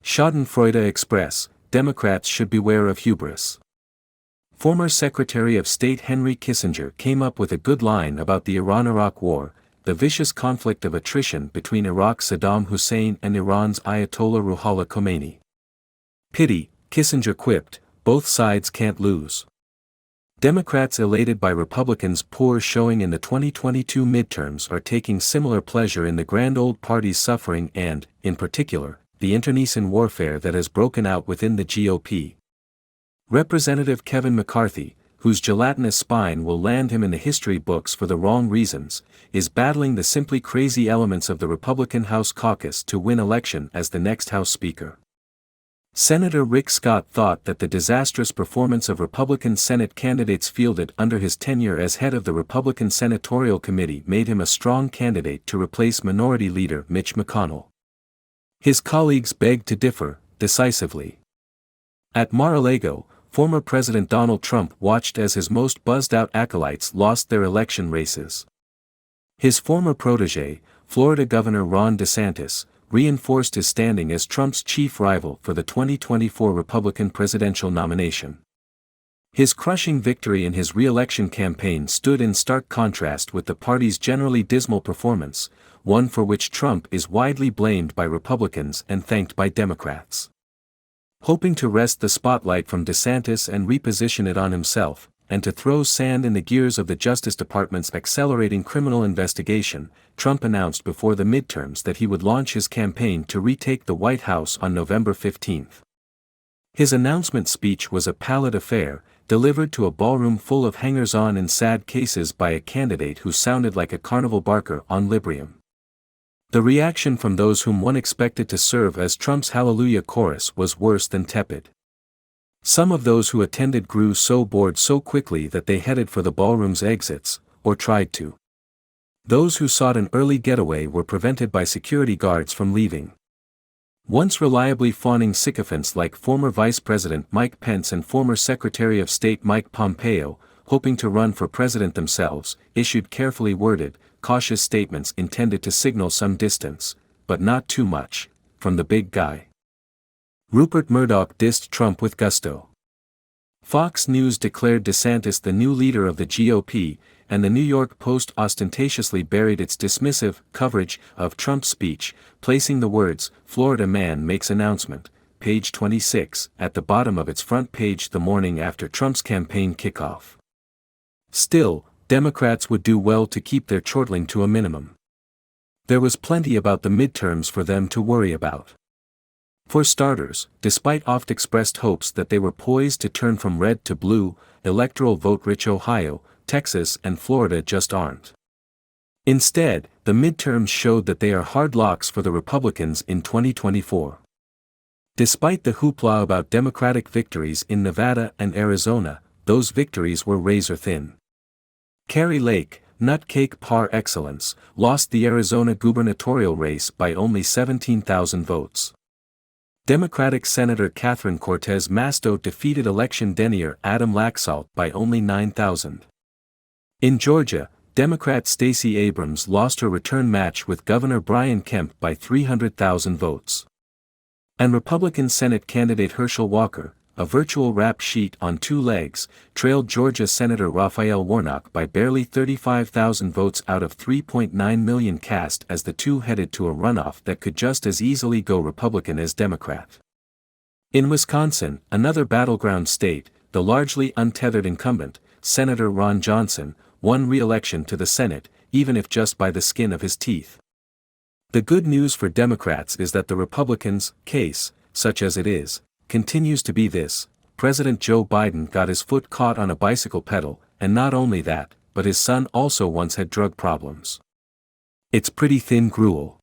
Schadenfreude express, Democrats should beware of hubris. Former Secretary of State Henry Kissinger came up with a good line about the Iran-Iraq War, the vicious conflict of attrition between Iraq's Saddam Hussein and Iran's Ayatollah Ruhollah Khomeini. Pity, Kissinger quipped, both sides can't lose. Democrats elated by Republicans' poor showing in the 2022 midterms are taking similar pleasure in the grand old party's suffering and, in particular, the internecine warfare that has broken out within the GOP. Representative Kevin McCarthy, whose gelatinous spine will land him in the history books for the wrong reasons, is battling the simply crazy elements of the Republican House caucus to win election as the next House Speaker. Senator Rick Scott thought that the disastrous performance of Republican Senate candidates fielded under his tenure as head of the Republican Senatorial Committee made him a strong candidate to replace Minority Leader Mitch McConnell. His colleagues begged to differ, decisively. At Mar-a-Lago, former President Donald Trump watched as his most buzzed-out acolytes lost their election races. His former protege, Florida Governor Ron DeSantis, reinforced his standing as Trump's chief rival for the 2024 Republican presidential nomination. His crushing victory in his re-election campaign stood in stark contrast with the party's generally dismal performance, one for which Trump is widely blamed by Republicans and thanked by Democrats. Hoping to wrest the spotlight from DeSantis and reposition it on himself, and to throw sand in the gears of the Justice Department's accelerating criminal investigation, Trump announced before the midterms that he would launch his campaign to retake the White House on November 15. His announcement speech was a pallid affair, delivered to a ballroom full of hangers-on in sad cases by a candidate who sounded like a carnival barker on Librium. The reaction from those whom one expected to serve as Trump's Hallelujah chorus was worse than tepid. Some of those who attended grew so bored so quickly that they headed for the ballroom's exits, or tried to. Those who sought an early getaway were prevented by security guards from leaving. Once reliably fawning sycophants like former Vice President Mike Pence and former Secretary of State Mike Pompeo, hoping to run for president themselves, issued carefully worded, cautious statements intended to signal some distance, but not too much, from the big guy. Rupert Murdoch dissed Trump with gusto. Fox News declared DeSantis the new leader of the GOP, and the New York Post ostentatiously buried its dismissive coverage of Trump's speech, placing the words, "Florida man makes announcement," page 26, at the bottom of its front page the morning after Trump's campaign kickoff. Still, Democrats would do well to keep their chortling to a minimum. There was plenty about the midterms for them to worry about. For starters, despite oft-expressed hopes that they were poised to turn from red to blue, electoral vote-rich Ohio, Texas and Florida just aren't. Instead, the midterms showed that they are hard locks for the Republicans in 2024. Despite the hoopla about Democratic victories in Nevada and Arizona, those victories were razor-thin. Kari Lake, nutcake par excellence, lost the Arizona gubernatorial race by only 17,000 votes. Democratic Senator Catherine Cortez Masto defeated election denier Adam Laxalt by only 9,000. In Georgia, Democrat Stacey Abrams lost her return match with Governor Brian Kemp by 300,000 votes. And Republican Senate candidate Herschel Walker, a virtual rap sheet on two legs, trailed Georgia Senator Raphael Warnock by barely 35,000 votes out of 3.9 million cast as the two headed to a runoff that could just as easily go Republican as Democrat. In Wisconsin, another battleground state, the largely untethered incumbent, Senator Ron Johnson, won re-election to the Senate, even if just by the skin of his teeth. The good news for Democrats is that the Republicans' case, such as it is, continues to be this: President Joe Biden got his foot caught on a bicycle pedal, and not only that, but his son also once had drug problems. It's pretty thin gruel.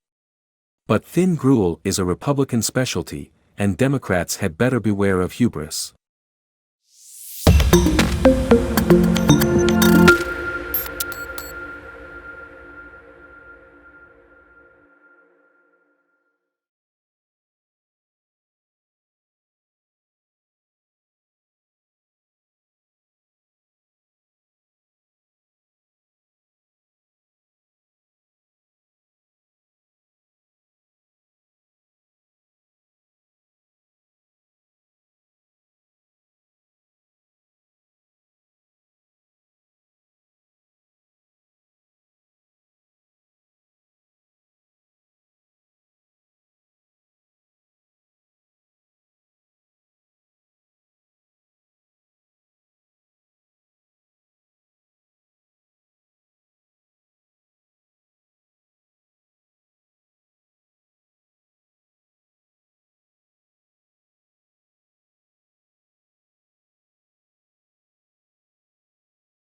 But thin gruel is a Republican specialty, and Democrats had better beware of hubris.